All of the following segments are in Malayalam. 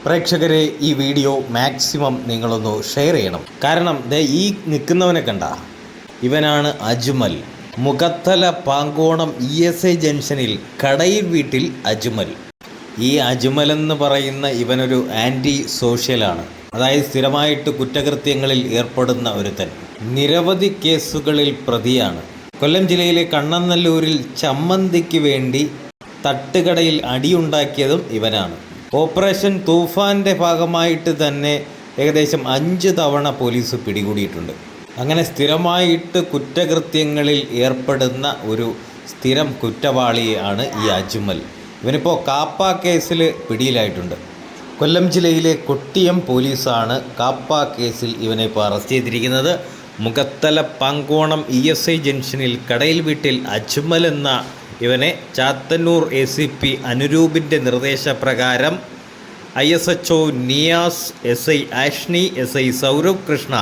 പ്രേക്ഷകരെ, ഈ വീഡിയോ മാക്സിമം നിങ്ങളൊന്ന് ഷെയർ ചെയ്യണം. കാരണം ഈ നിൽക്കുന്നവനെ കണ്ട, ഇവനാണ് അജ്മൽ. മുഖത്തല പാങ്കോണം ESI ജംഗ്ഷനിൽ കടയിൽ വീട്ടിൽ അജ്മൽ. ഈ അജ്മൽ എന്ന് പറയുന്ന ഇവനൊരു ആൻറ്റി സോഷ്യലാണ്. അതായത് സ്ഥിരമായിട്ട് കുറ്റകൃത്യങ്ങളിൽ ഏർപ്പെടുന്ന ഒരുത്തൻ. നിരവധി കേസുകളിൽ പ്രതിയാണ്. കൊല്ലം ജില്ലയിലെ കണ്ണനല്ലൂരിൽ ചമ്മന്തിക്ക് വേണ്ടി തട്ടുകടയിൽ അടിയുണ്ടാക്കിയതും ഇവനാണ്. ഓപ്പറേഷൻ തൂഫാൻ്റെ ഭാഗമായിട്ട് തന്നെ ഏകദേശം 5 തവണ പോലീസ് പിടികൂടിയിട്ടുണ്ട്. അങ്ങനെ സ്ഥിരമായിട്ട് കുറ്റകൃത്യങ്ങളിൽ ഏർപ്പെടുന്ന ഒരു സ്ഥിരം കുറ്റവാളിയാണ് ഈ അജ്മൽ. ഇവനിപ്പോൾ കാപ്പ കേസിൽ പിടിയിലായിട്ടുണ്ട്. കൊല്ലം ജില്ലയിലെ കൊട്ടിയം പോലീസാണ് കാപ്പ കേസിൽ ഇവനെ ഇപ്പോൾ അറസ്റ്റ് ചെയ്തിരിക്കുന്നത്. മുഖത്തല പാങ്കോണം ESI ജംഗ്ഷനിൽ കടയിൽ വീട്ടിൽ അജ്മൽ എന്ന ഇവനെ ചാത്തന്നൂർ ACP അനുരൂപിൻ്റെ നിർദ്ദേശപ്രകാരം ISHO Niyas, SI Ashni, SI Sourav Krishna,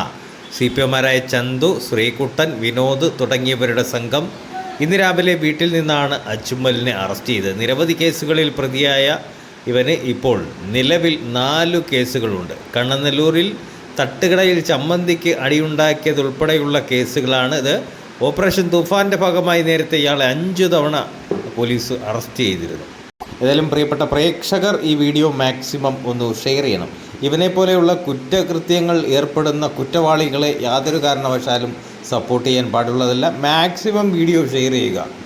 CPOമാരായ Chandu, Sreekuttan, Vinod തുടങ്ങിയവരുടെ സംഘം ഇന്ന് രാവിലെ വീട്ടിൽ നിന്നാണ് അജ്മലിനെ അറസ്റ്റ് ചെയ്തത്. നിരവധി കേസുകളിൽ പ്രതിയായ ഇവന് ഇപ്പോൾ നിലവിൽ 4 കേസുകളുണ്ട്. കണ്ണനല്ലൂരിൽ തട്ടുകടയിൽ ചമ്മന്തിക്ക് അടിയുണ്ടാക്കിയതുൾപ്പെടെയുള്ള കേസുകളാണ് ഇത്. ഓപ്പറേഷൻ തൂഫാൻ്റെ ഭാഗമായി നേരത്തെ ഇയാളെ 5 തവണ പോലീസ് അറസ്റ്റ് ചെയ്തിരുന്നു. ഏതായാലും പ്രിയപ്പെട്ട പ്രേക്ഷകർ, ഈ വീഡിയോ മാക്സിമം ഒന്ന് ഷെയർ ചെയ്യണം. ഇവനെപ്പോലെയുള്ള കുറ്റകൃത്യങ്ങൾ ഏർപ്പെടുന്ന കുറ്റവാളികളെ യാതൊരു കാരണവശാലും സപ്പോർട്ട് ചെയ്യാൻ പാടുള്ളതല്ല. മാക്സിമം വീഡിയോ ഷെയർ ചെയ്യുക.